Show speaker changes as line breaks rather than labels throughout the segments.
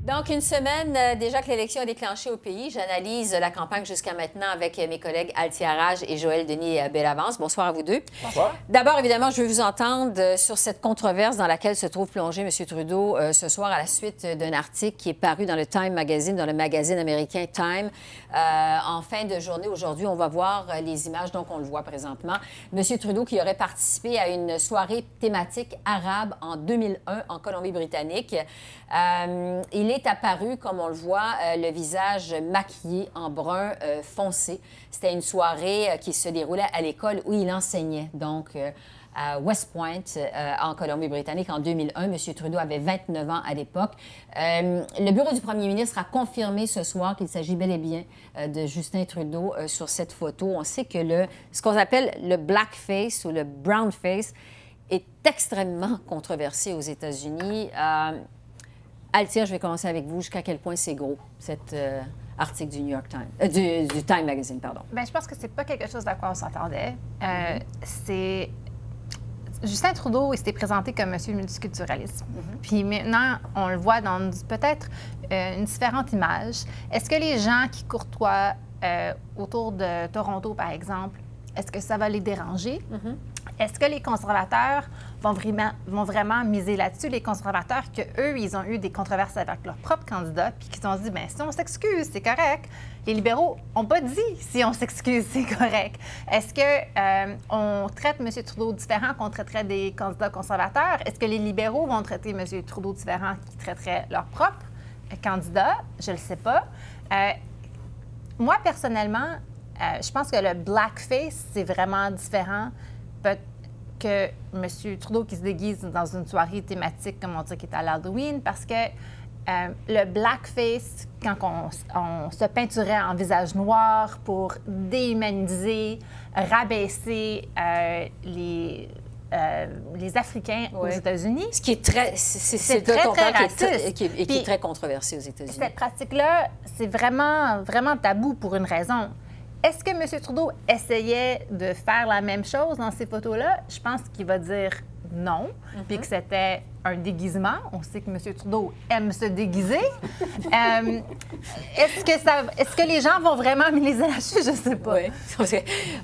Donc, une semaine déjà que l'élection a déclenché au pays. J'analyse la campagne jusqu'à maintenant avec mes collègues Althia Raj et Joël Denis Bellavance. Bonsoir à vous deux.
Bonsoir.
D'abord, évidemment, je veux vous entendre sur cette controverse dans laquelle se trouve plongé M. Trudeau ce soir à la suite d'un article qui est paru dans le Time Magazine, dans le magazine américain Time. En fin de journée aujourd'hui, on va voir les images, donc on le voit présentement. M. Trudeau qui aurait participé à une soirée thématique arabe en 2001 en Colombie-Britannique. Il est apparu, comme on le voit, le visage maquillé en brun foncé. C'était une soirée qui se déroulait à l'école où il enseignait, donc à West Point, en Colombie-Britannique, en 2001. M. Trudeau avait 29 ans à l'époque. Le bureau du premier ministre a confirmé ce soir qu'il s'agit bel et bien de Justin Trudeau sur cette photo. On sait que ce qu'on appelle le blackface ou le brownface est extrêmement controversé aux États-Unis. Althia, je vais commencer avec vous. Jusqu'à quel point c'est gros, cet article du New York Times, du Time Magazine, pardon?
Bien, je pense que c'est pas quelque chose à quoi on s'attendait. C'est... Justin Trudeau, il s'était présenté comme monsieur multiculturalisme. Puis maintenant, on le voit dans peut-être une différente image. Est-ce que les gens qui courtoient autour de Toronto, par exemple, est-ce que ça va les déranger? Est-ce que les conservateurs vont vraiment miser là-dessus? Les conservateurs, qu'eux, ils ont eu des controverses avec leurs propres candidats, puis qui se sont dit, bien, si on s'excuse, c'est correct. Les libéraux n'ont pas dit si on s'excuse, c'est correct. Est-ce qu'on traite M. Trudeau différent qu'on traiterait des candidats conservateurs? Est-ce que les libéraux vont traiter M. Trudeau différent qu'ils traiteraient leurs propres candidats? Je ne le sais pas. Moi, personnellement, je pense que le blackface, c'est vraiment différent que M. Trudeau qui se déguise dans une soirée thématique, comme on dit, qui est à l'Halloween, parce que le blackface, quand on se peinturait en visage noir pour déhumaniser, rabaisser les Africains aux États-Unis.
Ce qui est très... C'est
très, très raciste.
Qui est très controversé aux États-Unis.
Cette pratique-là, c'est vraiment, vraiment tabou pour une raison. Est-ce que M. Trudeau essayait de faire la même chose dans ces photos-là? Je pense qu'il va dire non, puis que c'était un déguisement. On sait que M. Trudeau aime se déguiser. Est-ce que les gens vont vraiment miser là-dessus? Je ne sais pas.
Oui.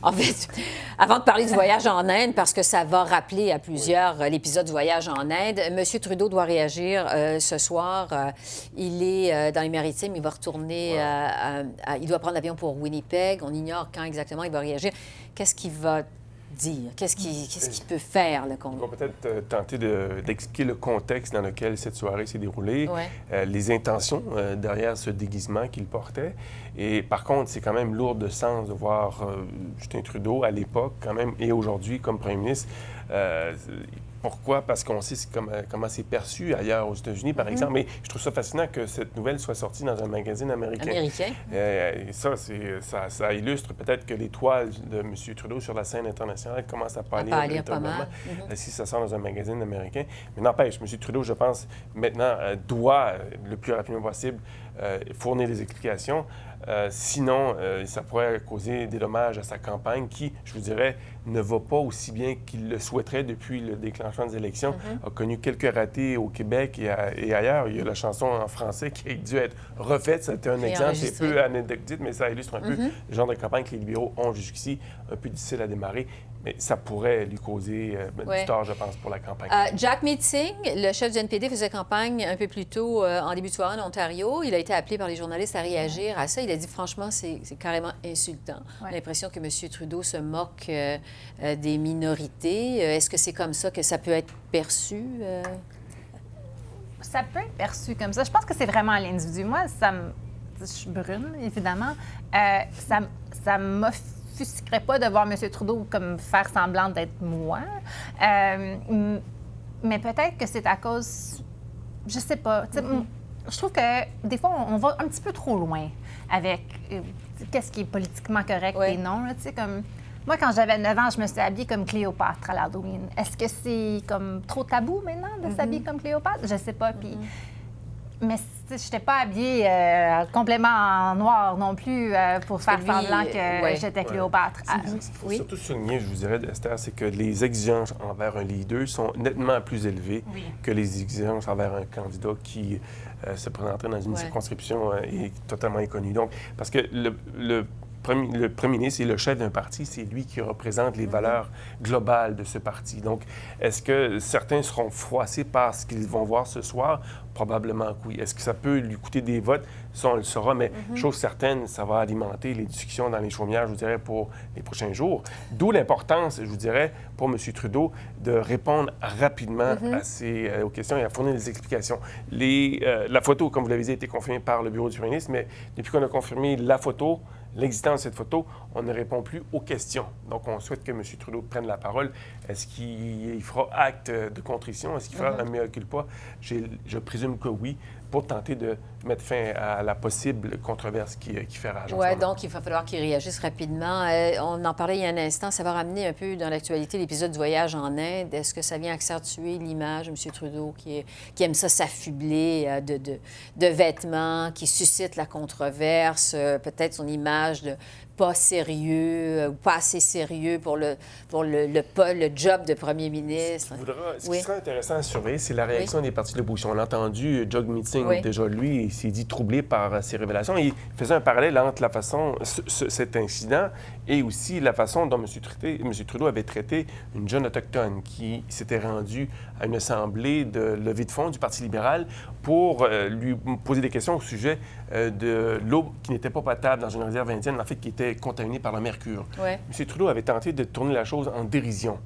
En fait, avant de parler du voyage en Inde, parce que ça va rappeler à plusieurs l'épisode du voyage en Inde, M. Trudeau doit réagir ce soir. Il est dans les Maritimes, il va retourner, il doit prendre l'avion pour Winnipeg. On ignore quand exactement il va réagir. Qu'est-ce qu'il va dire? Qu'est-ce qu'il peut faire, le Congrès?
On va peut-être tenter d'expliquer le contexte dans lequel cette soirée s'est déroulée, les intentions derrière ce déguisement qu'il portait. Et par contre, c'est quand même lourd de sens de voir Justin Trudeau à l'époque, quand même, et aujourd'hui, comme premier ministre. Pourquoi? Parce qu'on sait comment c'est perçu ailleurs aux États-Unis, par exemple. Mais je trouve ça fascinant que cette nouvelle soit sortie dans un magazine américain. Et ça illustre peut-être que l'étoile de M. Trudeau sur la scène internationale commence à pâlir
pas mal.
Si ça sort dans un magazine américain. Mais n'empêche, M. Trudeau, je pense, maintenant, doit, le plus rapidement possible, fournir des explications. Sinon, ça pourrait causer des dommages à sa campagne qui, je vous dirais, ne va pas aussi bien qu'il le souhaiterait depuis le déclenchement des élections. A connu quelques ratés au Québec et ailleurs. Il y a la chanson en français qui a dû être refaite. C'était un exemple, c'est peu anecdotique, mais ça illustre un peu le genre de campagne que les libéraux ont jusqu'ici, un peu difficile à démarrer. Mais ça pourrait lui causer du tort, je pense, pour la campagne.
Jack Meeting, le chef du NPD, faisait campagne un peu plus tôt en début de soirée en Ontario. Il a été appelé par les journalistes à réagir à ça. Il a dit, franchement, c'est carrément insultant. On a l'impression que M. Trudeau se moque des minorités. Est-ce que c'est comme ça que ça peut être perçu?
Ça peut être perçu comme ça. Je pense que c'est vraiment à l'individu. Moi, je suis brune, évidemment. Ça m'offusquerait pas de voir M. Trudeau comme faire semblant d'être moi. Mais peut-être que c'est à cause... Je sais pas. Je trouve que des fois, on va un petit peu trop loin avec qu'est-ce qui est politiquement correct et non. Là, comme... Moi, quand j'avais 9 ans, je me suis habillée comme Cléopâtre à l'Halloween. Est-ce que c'est comme trop tabou maintenant de s'habiller comme Cléopâtre? Je sais pas. Puis Mais je n'étais pas habillée complètement en noir non plus pour faire semblant que j'étais Cléopâtre.
Il faut surtout souligner, je vous dirais, Esther, c'est que les exigences envers un leader sont nettement plus élevées que les exigences envers un candidat qui se présenterait dans une circonscription et totalement inconnu. Donc, parce que le premier ministre et le chef d'un parti, c'est lui qui représente les valeurs globales de ce parti. Donc, est-ce que certains seront froissés par ce qu'ils vont voir ce soir? Probablement que oui. Est-ce que ça peut lui coûter des votes? Ça, on le saura, mais chose certaine, ça va alimenter les discussions dans les chaumières, je vous dirais, pour les prochains jours. D'où l'importance, je vous dirais, pour M. Trudeau, de répondre rapidement aux questions et à fournir des explications. La photo, comme vous l'avez dit, a été confirmée par le bureau du premier ministre, mais depuis qu'on a confirmé la photo, l'existence de cette photo, on ne répond plus aux questions. Donc, on souhaite que M. Trudeau prenne la parole. Est-ce qu'il fera acte de contrition? Est-ce qu'il fera un mea culpa? Je présume que oui, pour tenter de mettre fin à la possible controverse qui fait rage.
Oui, donc il va falloir qu'il réagisse rapidement. On en parlait il y a un instant, ça va ramener un peu dans l'actualité l'épisode du voyage en Inde. Est-ce que ça vient accentuer l'image de M. Trudeau qui aime ça s'affubler de vêtements, qui suscite la controverse, peut-être son image de pas sérieux ou pas assez sérieux pour le job de premier ministre?
Ce qui sera intéressant à surveiller, c'est la réaction des partis de l'opposition. On a entendu Jog Meeting, déjà lui, il s'est dit troublé par ces révélations. Il faisait un parallèle entre cet incident et aussi la façon dont M. Trudeau avait traité une jeune autochtone qui s'était rendue à une assemblée de levée de fonds du Parti libéral pour lui poser des questions au sujet de l'eau qui n'était pas potable dans une réserve indienne, en fait, qui était contaminée par le mercure. M. Trudeau avait tenté de tourner la chose en dérision.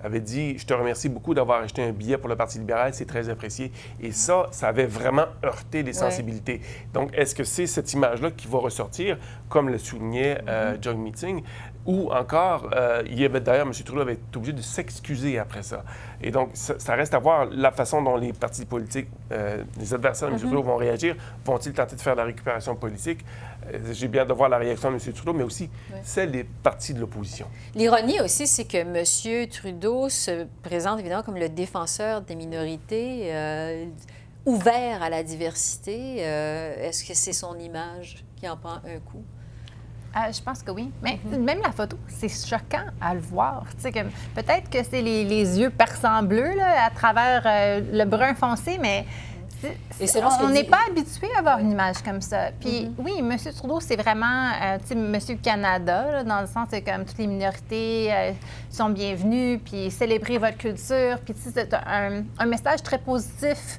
Avait dit « Je te remercie beaucoup d'avoir acheté un billet pour le Parti libéral, c'est très apprécié. » Et ça avait vraiment heurté les sensibilités. Donc, est-ce que c'est cette image-là qui va ressortir, comme le soulignait Jog Meeting, ou encore, d'ailleurs, M. Trudeau avait été obligé de s'excuser après ça. Et donc, ça reste à voir la façon dont les partis politiques, les adversaires de M. Trudeau vont réagir. Vont-ils tenter de faire de la récupération politique? J'ai bien hâte de voir la réaction de M. Trudeau, mais aussi celle des partis de l'opposition.
L'ironie aussi, c'est que M. Trudeau se présente évidemment comme le défenseur des minorités, ouvert à la diversité. Est-ce que c'est son image qui en prend un coup?
Je pense que oui. Mais même la photo, c'est choquant à le voir. Peut-être que c'est les yeux perçants bleus là, à travers le brun foncé, mais on n'est pas habitué à avoir une image comme ça. Puis oui, M. Trudeau, c'est vraiment M. Canada, là, dans le sens que comme toutes les minorités sont bienvenues, puis célébrer votre culture, puis c'est un message très positif.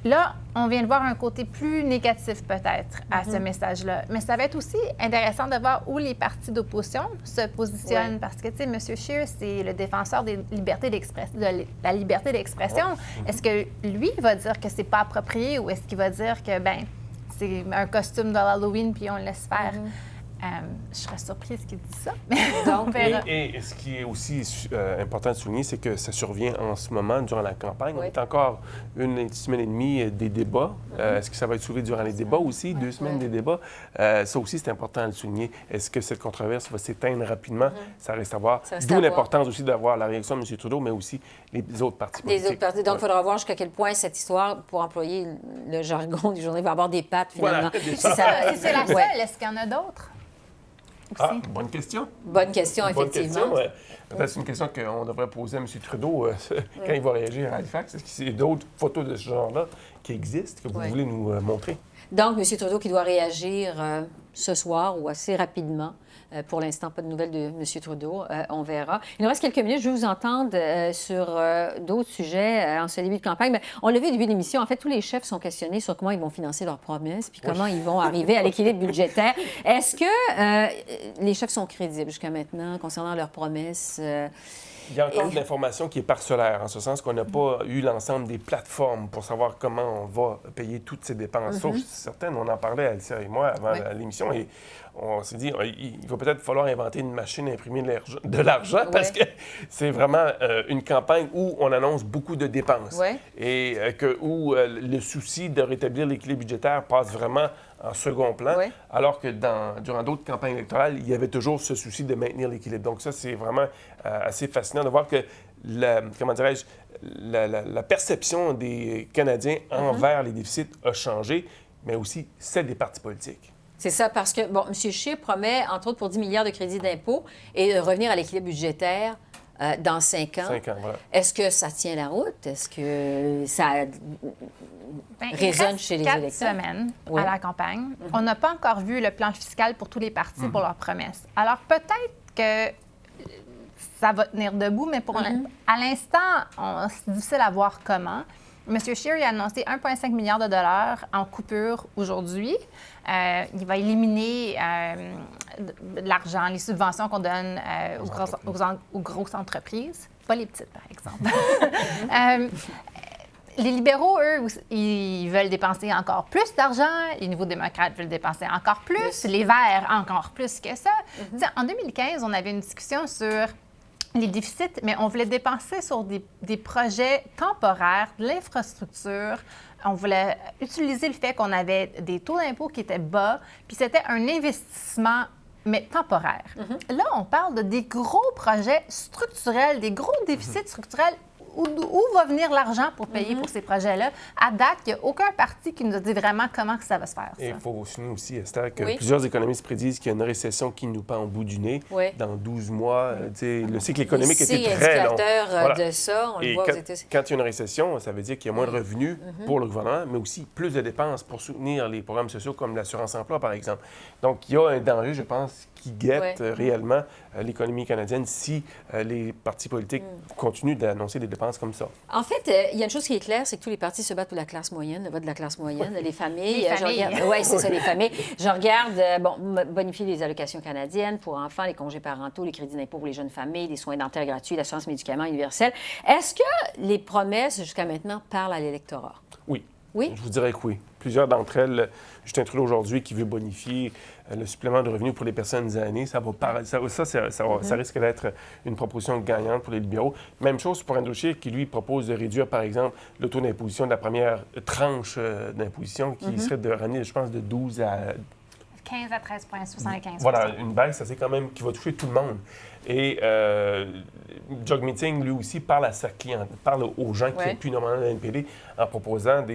Là, on vient de voir un côté plus négatif peut-être à ce message-là. Mais ça va être aussi intéressant de voir où les partis d'opposition se positionnent. Parce que, tu sais, M. Scheer, c'est le défenseur de la liberté d'expression. Est-ce que lui va dire que c'est pas approprié ou est-ce qu'il va dire que, c'est un costume de Halloween puis on le laisse faire? Je serais surprise qu'il dise ça. Donc,
et ce qui est aussi important de souligner, c'est que ça survient en ce moment, durant la campagne. On est encore une semaine et demie des débats. Est-ce que ça va être soulevé durant les débats aussi? 2 semaines des débats. Ça aussi, c'est important de le souligner. Est-ce que cette controverse va s'éteindre rapidement? Ça reste à voir. D'où l'importance aussi d'avoir la réaction de M. Trudeau, mais aussi les autres partis politiques.
Les autres partis. Donc, il faudra voir jusqu'à quel point cette histoire, pour employer le jargon du journée, va avoir des pattes, finalement.
Si c'est la seule, est-ce qu'il y en a d'autres?
Bonne question.
Bonne question, effectivement.
Peut-être c'est une question qu'on devrait poser à M. Trudeau quand il va réagir à Halifax. Est-ce qu'il y a d'autres photos de ce genre-là qui existent que vous voulez nous montrer?
Donc, M. Trudeau qui doit réagir ce soir ou assez rapidement. Pour l'instant, pas de nouvelles de M. Trudeau. On verra. Il nous reste quelques minutes. Je veux vous entendre sur d'autres sujets en ce début de campagne. Mais on l'a vu au début de l'émission. En fait, tous les chefs sont questionnés sur comment ils vont financer leurs promesses puis comment ils vont arriver à l'équilibre budgétaire. Est-ce que les chefs sont crédibles jusqu'à maintenant concernant leurs promesses?
Il y a encore de l'information qui est parcellaire, en ce sens qu'on n'a pas eu l'ensemble des plateformes pour savoir comment on va payer toutes ces dépenses. Sauf certaines, on en parlait, Alicia et moi, avant l'émission, et on s'est dit, il va peut-être falloir inventer une machine à imprimer de l'argent parce que c'est vraiment une campagne où on annonce beaucoup de dépenses et où le souci de rétablir l'équilibre budgétaire passe vraiment en second plan, alors que durant d'autres campagnes électorales, il y avait toujours ce souci de maintenir l'équilibre. Donc ça, c'est vraiment assez fascinant de voir que comment dirais-je, la perception des Canadiens envers les déficits a changé, mais aussi celle des partis politiques.
C'est ça, parce que, bon, M. Scheer promet, entre autres, pour 10 milliards de crédits d'impôt et revenir à l'équilibre budgétaire dans 5 ans.
5 ans, voilà.
Est-ce que ça tient la route? Est-ce que ça résonne chez les électeurs?
Il reste 4 semaines
Oui.
à la campagne. On n'a pas encore vu le plan fiscal pour tous les partis pour leurs promesses. Alors, peut-être que ça va tenir debout, mais à l'instant, c'est difficile à voir comment. M. Scheer a annoncé 1,5 milliard de dollars en coupure aujourd'hui. Il va éliminer l'argent, les subventions qu'on donne aux grosses entreprises, pas les petites, par exemple. Les libéraux, eux, ils veulent dépenser encore plus d'argent. Les nouveaux démocrates veulent dépenser encore plus. Les Verts, encore plus que ça. En 2015, on avait une discussion sur les déficits, mais on voulait dépenser sur des projets temporaires, de l'infrastructure. On voulait utiliser le fait qu'on avait des taux d'impôt qui étaient bas, puis c'était un investissement, mais temporaire. Là, on parle de des gros projets structurels, des gros déficits structurels. Où va venir l'argent pour payer pour ces projets-là? À date, il n'y a aucun parti qui nous a dit vraiment comment que ça va se faire.
Et il faut souligner aussi, Esther, que
Oui.
plusieurs économistes prédisent qu'il y a une récession qui nous pend au bout du nez dans 12 mois. Le cycle économique était très long.
Indicateur de ça, on le voit aux États-Unis.
Quand il y a une récession, ça veut dire qu'il y a moins de revenus pour le gouvernement, mais aussi plus de dépenses pour soutenir les programmes sociaux comme l'assurance-emploi, par exemple. Donc, il y a un danger, je pense, qui guette réellement l'économie canadienne si les partis politiques continuent d'annoncer des dépenses comme ça.
En fait, il y a une chose qui est claire, c'est que tous les partis se battent pour la classe moyenne, le vote de la classe moyenne, les familles. Oui, c'est ça, les familles. Je regarde, bonifier les allocations canadiennes pour enfants, les congés parentaux, les crédits d'impôt pour les jeunes familles, les soins dentaires gratuits, l'assurance médicaments universelle. Est-ce que les promesses, jusqu'à maintenant, parlent à l'électorat?
Oui.
Oui?
Je vous dirais que oui. Plusieurs d'entre elles, Justin Trudeau aujourd'hui qui veut bonifier le supplément de revenus pour les personnes aînées, ça risque d'être une proposition gagnante pour les libéraux. Même chose pour Andrew Scheer qui, lui, propose de réduire, par exemple, le taux d'imposition de la première tranche d'imposition qui serait de ramener, je pense, de 12 à
15 à 13,75
Voilà, une baisse, ça c'est quand même qui va toucher tout le monde. Et Jog Meeting, lui aussi, parle à sa cliente, parle aux gens qui n'ont plus normalement la NPD en proposant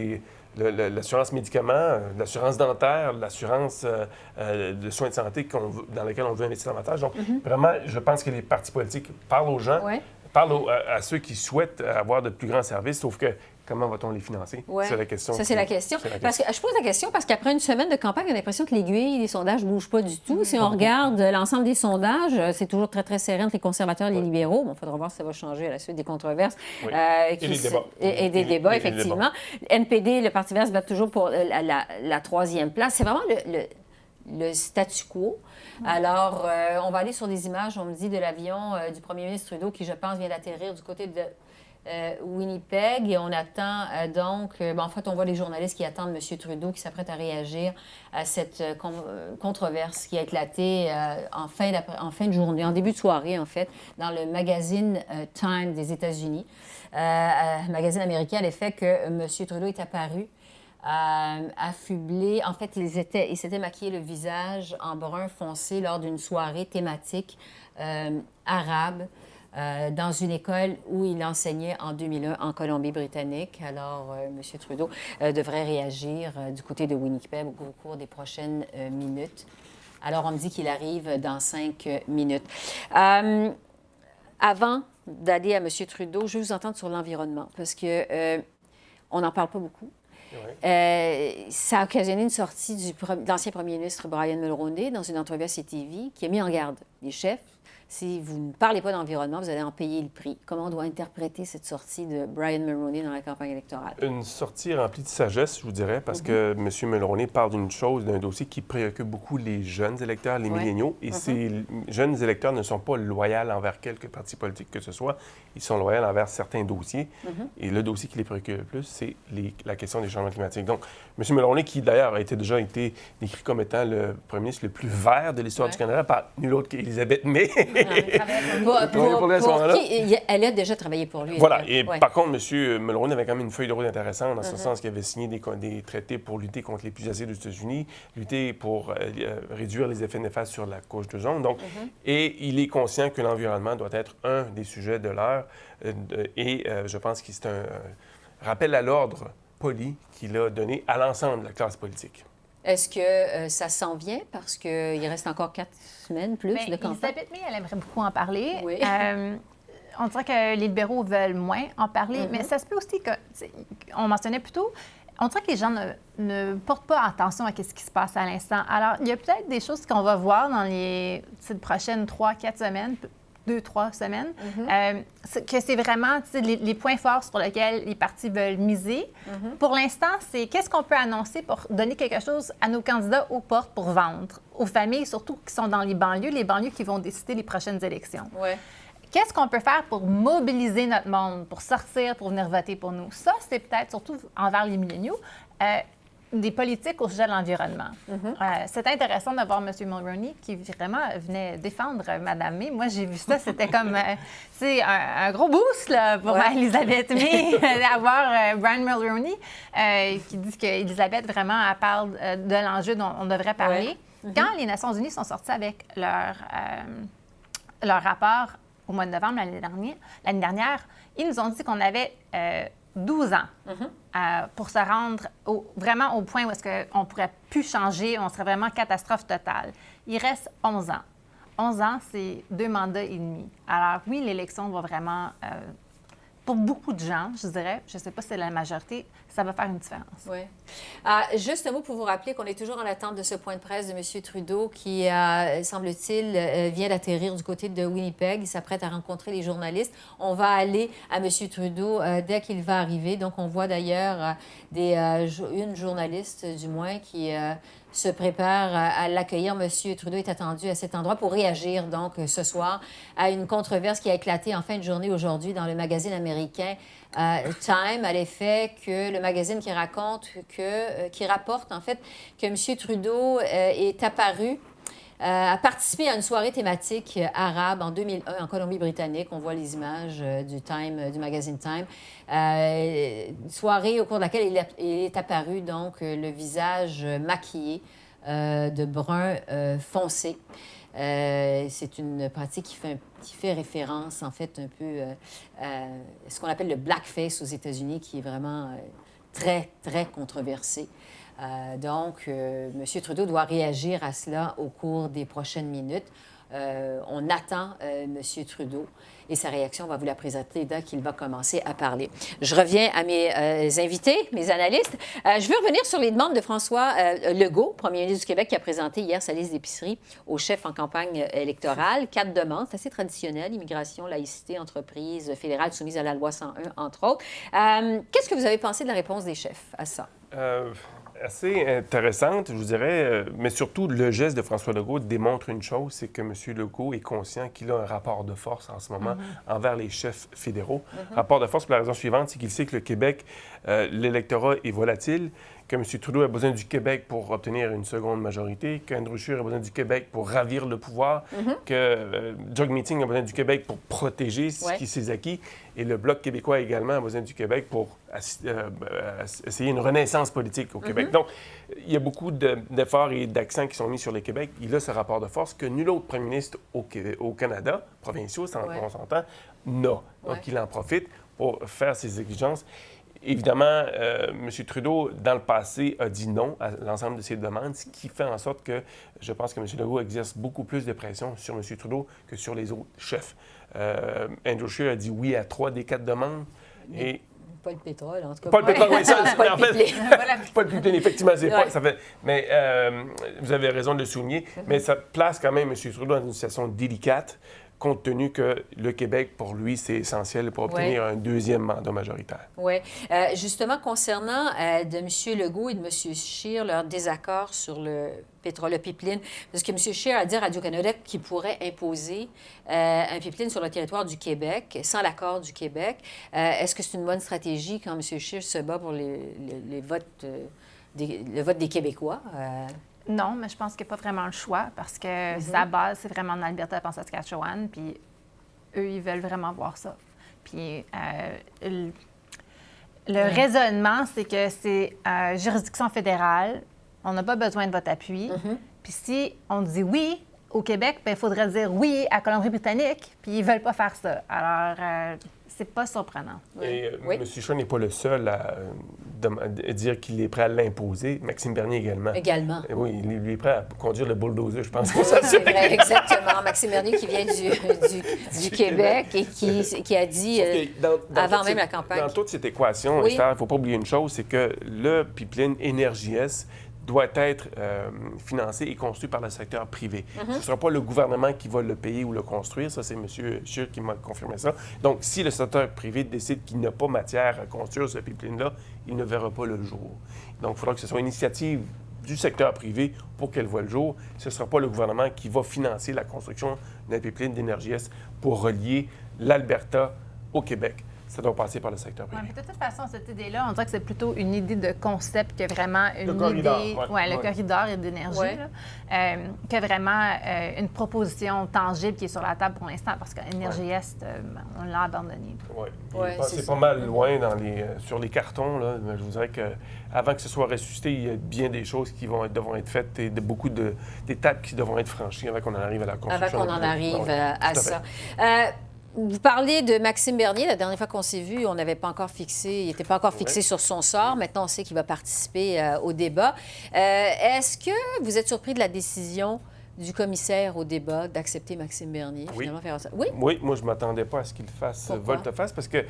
l'assurance médicaments, l'assurance dentaire, l'assurance de soins de santé dans laquelle on veut investir davantage. Donc, vraiment, je pense que les partis politiques parlent aux gens, parlent à ceux qui souhaitent avoir de plus grands services, sauf que comment va-t-on les financer?
Ouais.
C'est la question.
Ça, c'est la question. Parce que, je pose la question parce qu'après une semaine de campagne, on a l'impression que l'aiguille des sondages ne bouge pas du tout. Si on regarde l'ensemble des sondages, c'est toujours très, très serré entre les conservateurs et les libéraux. Bon, il faudra voir si ça va changer à la suite des controverses.
Et des débats.
Et des débats, effectivement. NPD, le Parti vert se bat toujours pour la troisième place. C'est vraiment le statu quo. Alors, on va aller sur des images, on me dit, de l'avion du premier ministre Trudeau qui, je pense, vient d'atterrir du côté de Winnipeg. Et on attend en fait, on voit les journalistes qui attendent M. Trudeau qui s'apprête à réagir à cette controverse qui a éclaté en fin de journée, en début de soirée, en fait, dans le magazine Time des États-Unis. Magazine américain, à l'effet que M. Trudeau est apparu affublé. En fait, il s'était maquillé le visage en brun foncé lors d'une soirée thématique arabe dans une école où il enseignait en 2001 en Colombie-Britannique. Alors, M. Trudeau devrait réagir du côté de Winnipeg au cours des prochaines minutes. Alors, on me dit qu'il arrive dans 5 minutes. Avant d'aller à M. Trudeau, je veux vous entendre sur l'environnement parce que on n'en parle pas beaucoup. Ça a occasionné une sortie de l'ancien premier ministre Brian Mulroney dans une entrevue à CTV qui a mis en garde les chefs. Si vous ne parlez pas d'environnement, vous allez en payer le prix. Comment on doit interpréter cette sortie de Brian Mulroney dans la campagne électorale? Une
sortie remplie de sagesse, je vous dirais, parce que M. Mulroney parle d'une chose, d'un dossier qui préoccupe beaucoup les jeunes électeurs, les milléniaux. Et ces jeunes électeurs ne sont pas loyaux envers quelque parti politique que ce soit. Ils sont loyaux envers certains dossiers. Et le dossier qui les préoccupe le plus, c'est la question des changements climatiques. Donc, M. Mulroney, qui d'ailleurs a déjà été décrit comme étant le premier ministre le plus vert de l'histoire du Canada par nul autre qu'Élisabeth May,
Elle a déjà travaillé pour lui.
Voilà. Et par contre, M. Mulroney avait quand même une feuille de route intéressante, dans ce sens qu'il avait signé des traités pour lutter contre l'épuisation des États-Unis, lutter pour réduire les effets néfastes sur la couche d'ozone. Donc, et il est conscient que l'environnement doit être un des sujets de l'heure. Je pense que c'est un rappel à l'ordre poli qu'il a donné à l'ensemble de la classe politique.
Est-ce que ça s'en vient? Parce qu'il reste encore 4 semaines plus de campagne.
Elisabeth May, elle aimerait beaucoup en parler.
Oui.
On dirait que les libéraux veulent moins en parler, mais ça se peut aussi que, on mentionnait plus tôt, on dirait que les gens ne portent pas attention à ce qui se passe à l'instant. Alors, il y a peut-être des choses qu'on va voir dans les prochaines 3-4 semaines, 2-3 semaines, que c'est vraiment les points forts sur lesquels les partis veulent miser. Pour l'instant, c'est qu'est-ce qu'on peut annoncer pour donner quelque chose à nos candidats aux portes pour vendre, aux familles surtout qui sont dans les banlieues qui vont décider les prochaines élections.
Ouais.
Qu'est-ce qu'on peut faire pour mobiliser notre monde, pour sortir, pour venir voter pour nous? Ça, c'est peut-être, surtout envers les milléniaux, des politiques au sujet de l'environnement. C'est intéressant de voir M. Mulroney qui vraiment venait défendre Mme May. Moi, j'ai vu ça, c'était comme un gros boost là, pour Elisabeth May d'avoir Brian Mulroney qui dit qu'Elisabeth, vraiment, elle parle de l'enjeu dont on devrait parler. Quand les Nations unies sont sorties avec leur rapport au mois de novembre l'année dernière, ils nous ont dit qu'on avait 12 ans pour se rendre vraiment au point où est-ce qu'on ne pourrait plus changer, on serait vraiment catastrophe totale. Il reste 11 ans. 11 ans, c'est 2 mandats et demi. Alors oui, l'élection va vraiment, pour beaucoup de gens, je dirais, je ne sais pas si c'est la majorité, ça va faire une différence.
Oui. Juste un mot pour vous rappeler qu'on est toujours en attente de ce point de presse de M. Trudeau qui, semble-t-il, vient d'atterrir du côté de Winnipeg. Il s'apprête à rencontrer les journalistes. On va aller à M. Trudeau dès qu'il va arriver. Donc, on voit d'ailleurs une journaliste, du moins, qui se prépare à l'accueillir. M. Trudeau est attendu à cet endroit pour réagir, donc, ce soir, à une controverse qui a éclaté en fin de journée aujourd'hui dans le magazine américain Time, à l'effet que le magazine qui rapporte, en fait, que M. Trudeau est apparu, a participé à une soirée thématique arabe en 2001 en Colombie-Britannique. On voit les images du magazine Time. Soirée au cours de laquelle il est apparu, donc, le visage maquillé de brun foncé. C'est une pratique qui fait référence, en fait, un peu à ce qu'on appelle le blackface aux États-Unis, qui est vraiment très, très controversé. Donc, M. Trudeau doit réagir à cela au cours des prochaines minutes. On attend M. Trudeau et sa réaction, on va vous la présenter dès qu'il va commencer à parler. Je reviens à mes invités, mes analystes. Je veux revenir sur les demandes de François Legault, premier ministre du Québec, qui a présenté hier sa liste d'épicerie au chef en campagne électorale. 4 demandes, c'est assez traditionnel, immigration, laïcité, entreprise fédérale soumise à la loi 101, entre autres. Qu'est-ce que vous avez pensé de la réponse des chefs à ça?
Assez intéressante, je vous dirais, mais surtout le geste de François Legault démontre une chose, c'est que M. Legault est conscient qu'il a un rapport de force en ce moment envers les chefs fédéraux. Rapport de force pour la raison suivante, c'est qu'il sait que le Québec, l'électorat est volatile, que M. Trudeau a besoin du Québec pour obtenir une seconde majorité, qu'Andrew Scheer a besoin du Québec pour ravir le pouvoir, que Doug Meeting a besoin du Québec pour protéger ce qui s'est acquis, et le Bloc québécois également a besoin du Québec pour essayer une renaissance politique au Québec. Donc, il y a beaucoup d'efforts et d'accents qui sont mis sur le Québec. Il a ce rapport de force que nul autre premier ministre au Canada, provinciaux, on s'entend, n'a. Donc, il en profite pour faire ses exigences. Évidemment, M. Trudeau, dans le passé, a dit non à l'ensemble de ces demandes, ce qui fait en sorte que je pense que M. Legault exerce beaucoup plus de pression sur M. Trudeau que sur les autres chefs. Andrew Scheer a dit oui à 3 des 4 demandes. Et
pas le pétrole, en tout cas.
Pas le pétrole, oui, ça,
pas
en
le
fait, pas le pipeline, effectivement, c'est pas, ça fait... Mais vous avez raison de le souligner, mais ça place quand même M. Trudeau dans une situation délicate, compte tenu que le Québec, pour lui, c'est essentiel pour obtenir un deuxième mandat majoritaire.
Oui. Justement, concernant de M. Legault et de M. Scheer, leur désaccord sur le pétrole, le pipeline, parce que M. Scheer a dit à Radio-Canada qu'il pourrait imposer un pipeline sur le territoire du Québec, sans l'accord du Québec. Est-ce que c'est une bonne stratégie quand M. Scheer se bat pour le vote des Québécois?
Non, mais je pense qu'il n'y a pas vraiment le choix parce que sa base, c'est vraiment en Alberta et en Saskatchewan. Puis eux, ils veulent vraiment voir ça. Puis le raisonnement, c'est que c'est juridiction fédérale. On n'a pas besoin de votre appui. Puis si on dit oui au Québec, il faudrait dire oui à Colombie-Britannique. Puis ils ne veulent pas faire ça. Alors, c'est pas surprenant.
Et M. Shaw n'est pas le seul à dire qu'il est prêt à l'imposer. Maxime Bernier également.
Également.
Oui, il est prêt à conduire le bulldozer, je pense.
C'est vrai, exactement. Maxime Bernier qui vient du Québec et qui a dit, avant même la campagne...
Dans toute cette équation, il ne faut pas oublier une chose, c'est que le pipeline Énergie-Est doit être financé et construit par le secteur privé. Ce ne sera pas le gouvernement qui va le payer ou le construire. Ça, c'est M. Scheer qui m'a confirmé ça. Donc, si le secteur privé décide qu'il n'a pas matière à construire ce pipeline-là, il ne verra pas le jour. Donc, il faudra que ce soit une initiative du secteur privé pour qu'elle voie le jour. Ce ne sera pas le gouvernement qui va financer la construction d'un pipeline d'Énergie-Est pour relier l'Alberta au Québec. Ça doit passer par le secteur privé.
Ouais, mais de toute façon, cette idée-là, on dirait que c'est plutôt une idée de concept que vraiment une
corridor,
idée... le corridor et d'énergie, que vraiment une proposition tangible qui est sur la table pour l'instant, parce qu'Énergie-Est, on l'a abandonné.
Oui, c'est pas mal loin sur les cartons. Là. Je vous dirais qu'avant que ce soit ressuscité, il y a bien des choses qui devront être faites et beaucoup d'étapes qui devront être franchies avant qu'on en arrive à la construction.
Avant qu'on en arrive à ça. Vous parlez de Maxime Bernier. La dernière fois qu'on s'est vu, on n'avait pas encore fixé, il n'était pas encore fixé sur son sort. Maintenant, on sait qu'il va participer au débat. Est-ce que vous êtes surpris de la décision du commissaire au débat d'accepter Maxime Bernier? Finalement, faire ça?
Oui, moi, je ne m'attendais pas à ce qu'il fasse volte-face parce que,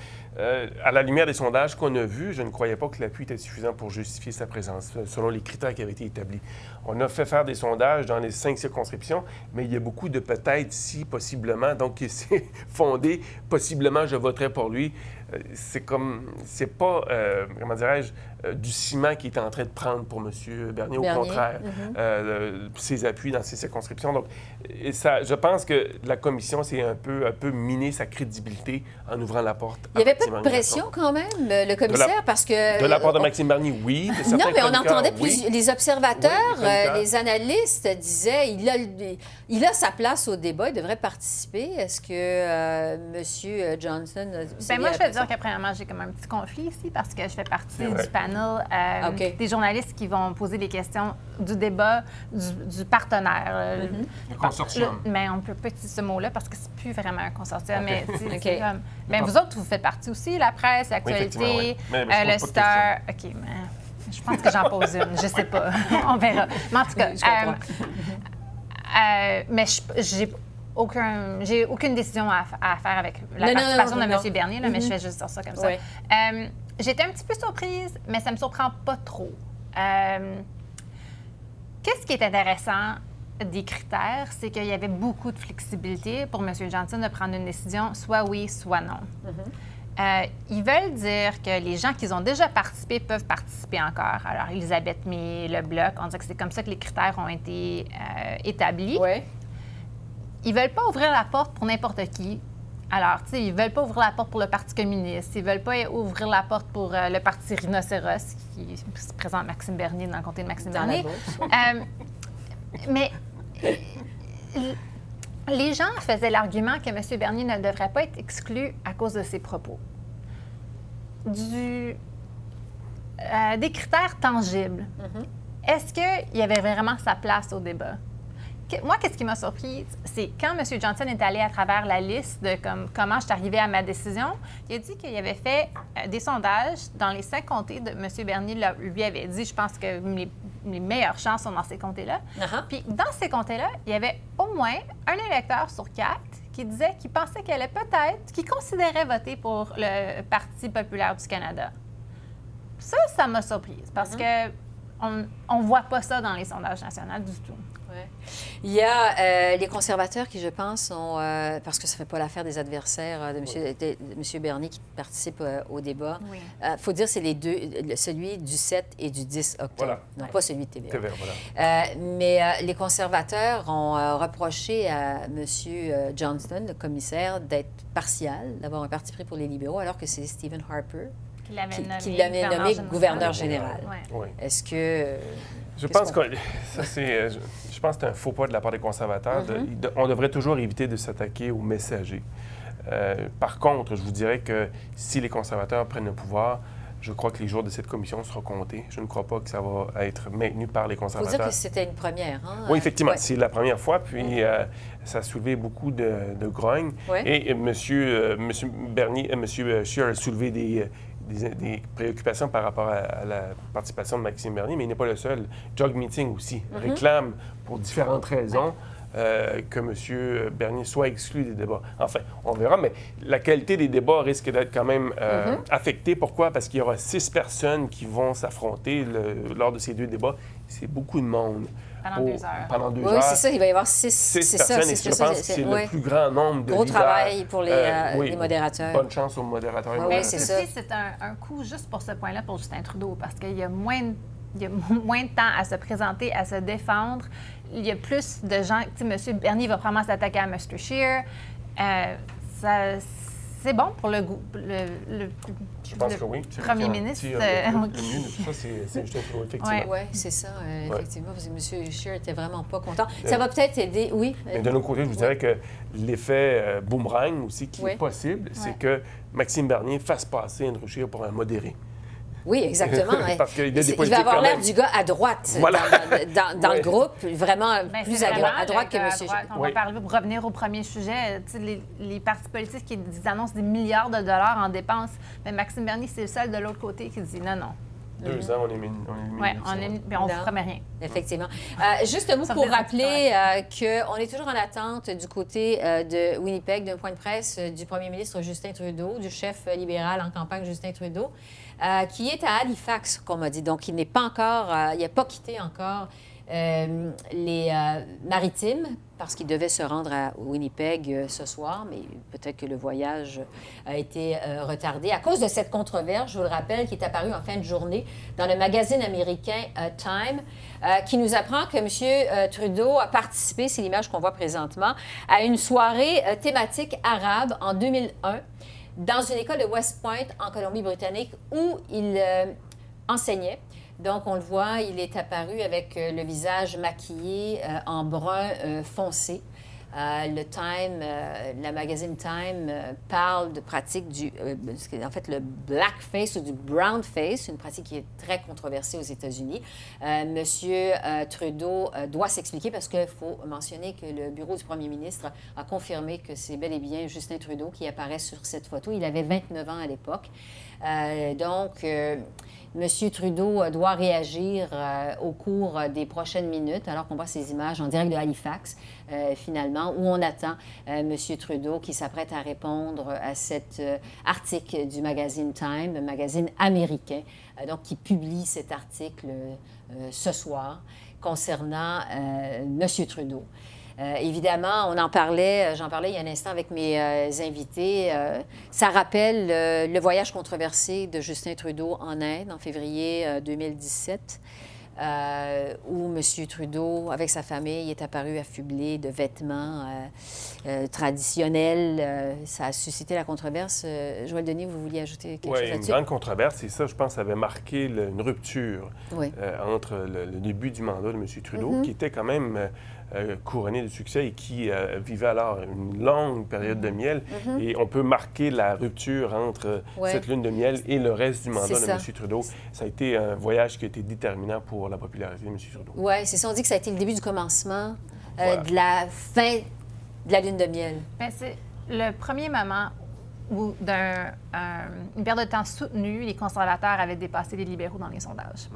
à la lumière des sondages qu'on a vus, je ne croyais pas que l'appui était suffisant pour justifier sa présence, selon les critères qui avaient été établis. On a fait faire des sondages dans les 5 circonscriptions, mais il y a beaucoup de peut-être, si, possiblement, donc c'est fondé, possiblement, je voterai pour lui. C'est pas, comment dirais-je, du ciment qui est en train de prendre pour M. Bernier. Au contraire, ses appuis dans ses circonscriptions. Donc, je pense que la commission s'est un peu miné sa crédibilité en ouvrant la porte.
Il n'y avait pas de pression quand même, le commissaire, parce que...
De la part de Maxime Bernier, oui.
Non, mais on entendait les observateurs, les analystes disaient il a sa place au débat, il devrait participer. Est-ce que M. Johnson...
moi, je vais dire qu'après, j'ai comme un petit conflit ici parce que je fais partie du panel des journalistes qui vont poser les questions du débat du partenaire.
Le consortium.
Mais on peut pas utiliser ce mot-là parce que c'est plus vraiment un consortium. Mais, mais vous autres, vous faites partie aussi, la presse, l'actualité, le Star. OK, mais je pense que j'en pose une. Je sais pas. On verra. Mais en tout cas, mais j'ai aucune décision à faire avec la participation de M. Bernier, mais je vais juste dire ça comme ça. J'étais un petit peu surprise, mais ça ne me surprend pas trop. Qu'est-ce qui est intéressant des critères, c'est qu'il y avait beaucoup de flexibilité pour M. Johnson de prendre une décision, soit oui, soit non. Ils veulent dire que les gens qui ont déjà participé peuvent participer encore. Alors, Elisabeth May, le Bloc, on dit que c'est comme ça que les critères ont été établis. Ils ne veulent pas ouvrir la porte pour n'importe qui. Alors, tu sais, ils ne veulent pas ouvrir la porte pour le Parti communiste. Ils ne veulent pas ouvrir la porte pour le Parti Rhinocéros, qui se présente Maxime Bernier dans le comté de Maxime Bernier. Mais les gens faisaient l'argument que M. Bernier ne devrait pas être exclu à cause de ses propos. Des critères tangibles. Est-ce qu'il y avait vraiment sa place au débat? Moi, qu'est-ce qui m'a surpris, c'est quand M. Johnson est allé à travers la liste de comment je suis arrivée à ma décision, il a dit qu'il avait fait des sondages dans les 5 comtés de M. Bernier. Lui avait dit, je pense que les meilleures chances sont dans ces comtés-là. Puis dans ces comtés-là, il y avait au moins un électeur sur 4 qui disait qu'il pensait qu'il allait peut-être, qu'il considérait voter pour le Parti populaire du Canada. Ça m'a surprise parce que on ne voit pas ça dans les sondages nationaux du tout.
Il y a les conservateurs qui, je pense, sont... parce que ça ne fait pas l'affaire des adversaires de M. Bernier qui participent au débat. Il faut dire que c'est les deux, celui du 7 et du 10 octobre, non pas celui de TVA. Mais les conservateurs ont reproché à M. Johnston, le commissaire, d'être partial, d'avoir un parti pris pour les libéraux, alors que c'est Stephen Harper
Qu'il
l'avait nommé gouverneur général.
Ouais.
Oui.
Est-ce que...
Je pense que ça, je pense que c'est un faux pas de la part des conservateurs. On devrait toujours éviter de s'attaquer aux messagers. Par contre, je vous dirais que si les conservateurs prennent le pouvoir, je crois que les jours de cette commission seront comptés. Je ne crois pas que ça va être maintenu par les
Il faut
conservateurs.
dire que c'était une première. Hein?
Oui, effectivement,
Ouais.
c'est la première fois. Puis ça a soulevé beaucoup de grogne.
Ouais.
Et M. Bernier, M. Scheer a soulevé des préoccupations par rapport à la participation de Maxime Bernier, mais il n'est pas le seul. Jog Meeting aussi réclame, pour différentes raisons, que M. Bernier soit exclu des débats. Enfin, on verra, mais la qualité des débats risque d'être quand même affectée. Pourquoi? Parce qu'il y aura 6 personnes qui vont s'affronter lors de ces 2 débats. C'est beaucoup de monde.
Pendant 2 heures.
Pendant 2
Oui,
heures.
c'est ça, il va y avoir 6
personnes, et je pense que c'est le plus grand nombre de
Gros
leaders.
travail pour les
Oui,
modérateurs.
Bonne chance aux modérateurs. et
Oui,
modératrices.
c'est ça.
C'est un coup juste pour ce point-là pour Justin Trudeau, parce qu'il y a moins de temps à se présenter, à se défendre. Il y a plus de gens... Tu sais, M. Bernier va probablement s'attaquer à M. Scheer. C'est bon pour le
Je pense que oui.
premier ministre.
Le mieux de tout ça, c'est Justin Trudeau, effectivement.
Oui, c'est ça, effectivement, parce que M. Scheer n'était vraiment pas content. Ça va peut-être aider, oui.
Mais de l'autre côté, je vous dirais que l'effet boomerang aussi qui est possible, c'est que Maxime Bernier fasse passer Andrew Scheer pour un modéré.
Oui, exactement.
Parce qu'il y a des
il
politiques
va avoir
quand
l'air
même.
du gars à droite
Voilà.
dans le groupe, vraiment
Ben,
plus
c'est
à
vraiment
droite que
le gars
M.
à droite. On
Oui.
va parler, pour revenir au premier sujet, tu sais, les partis politiques qui annoncent des milliards de dollars en dépenses. Mais Maxime Bernier, c'est le seul de l'autre côté qui dit non.
2 ans, on est mis.
Oui, on ne vous promet rien.
Effectivement. Juste un mot
Ça
pour
fait longtemps.
rappeler qu'on est toujours en attente du côté de Winnipeg d'un point de presse du premier ministre Justin Trudeau, du chef libéral en campagne Justin Trudeau, qui est à Halifax, qu'on m'a dit. Donc, il n'est pas encore, il n'a pas quitté encore les Maritimes parce qu'il devait se rendre à Winnipeg ce soir, mais peut-être que le voyage a été retardé à cause de cette controverse, je vous le rappelle, qui est apparue en fin de journée dans le magazine américain Time, qui nous apprend que M. Trudeau a participé, c'est l'image qu'on voit présentement, à une soirée thématique arabe en 2001 dans une école de West Point en Colombie-Britannique où il enseignait. Donc, on le voit, il est apparu avec le visage maquillé en brun foncé. Le Time, la magazine Time parle de pratique en fait, le blackface ou du brownface, une pratique qui est très controversée aux États-Unis. Monsieur Trudeau doit s'expliquer parce qu'il faut mentionner que le bureau du premier ministre a confirmé que c'est bel et bien Justin Trudeau qui apparaît sur cette photo. Il avait 29 ans à l'époque. Donc, M. Trudeau doit réagir au cours des prochaines minutes, alors qu'on voit ces images en direct de Halifax, finalement, où on attend M. Trudeau qui s'apprête à répondre à cet article du magazine Time, le magazine américain, donc qui publie cet article ce soir concernant M. Trudeau. Évidemment, on en parlait, j'en parlais il y a un instant avec mes invités. Ça rappelle le voyage controversé de Justin Trudeau en Inde en février 2017, où M. Trudeau, avec sa famille, est apparu affublé de vêtements traditionnels. Ça a suscité la controverse. Joël Denis, vous vouliez ajouter quelque chose
Oui, une
là-dessus?
grande controverse, et ça, je pense, avait marqué une rupture
Oui.
entre le début du mandat de M. Trudeau, qui était quand même couronné de succès et qui vivait alors une longue période de miel. Et on peut marquer la rupture entre cette lune de miel et le reste du mandat de M. Trudeau. Ça a été un voyage qui a été déterminant pour la popularité de M. Trudeau.
Oui, c'est ça. On dit que ça a été le début du commencement
Voilà.
de la fin de la lune de miel.
Bien, c'est le premier moment où, une période de temps soutenue, les conservateurs avaient dépassé les libéraux dans les sondages.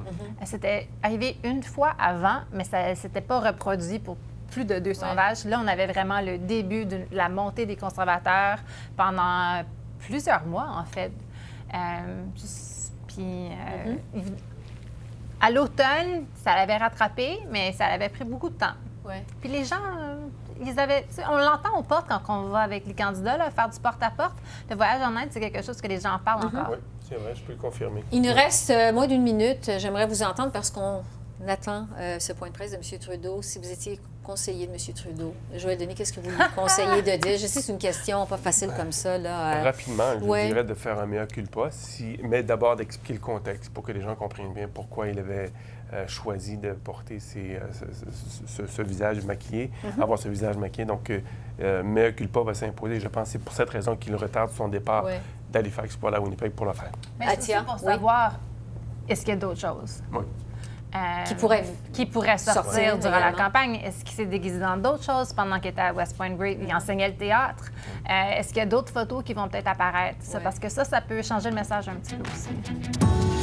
C'était arrivé une fois avant, mais ça ne s'était pas reproduit pour plus de 2 sondages. Là, on avait vraiment le début de la montée des conservateurs pendant plusieurs mois, en fait. À l'automne, ça l'avait rattrapé, mais ça avait pris beaucoup de temps.
Ouais.
Puis les gens, on l'entend aux portes quand on va avec les candidats, là, faire du porte-à-porte. Le voyage en Inde, c'est quelque chose que les gens parlent encore.
Oui, c'est vrai, je peux le confirmer.
Il nous reste moins d'une minute. J'aimerais vous entendre parce qu'on attend ce point de presse de M. Trudeau. Si vous étiez conseiller de M. Trudeau? Joël Denis, qu'est-ce que vous lui conseillez de dire? Je sais que c'est une question pas facile comme ça. Là.
Rapidement, je
Ouais.
dirais de faire un mea culpa, mais d'abord d'expliquer le contexte pour que les gens comprennent bien pourquoi il avait choisi de porter ce visage maquillé, avoir ce visage maquillé. Donc, mea culpa va s'imposer. Je pense que c'est pour cette raison qu'il retarde son départ
Ouais.
d'Halifax pour aller à Winnipeg pour le faire.
Mais c'est
Atia,
aussi pour
oui.
savoir, est-ce qu'il y a d'autres choses?
Oui.
Qui pourrait
sortir
sortir
durant la
également.
campagne. Est-ce qu'il s'est déguisé dans d'autres choses pendant qu'il était à West Point Grey? Il enseignait le théâtre. Est-ce qu'il y a d'autres photos qui vont peut-être apparaître?
Ouais.
Parce que ça peut changer le message un petit peu aussi.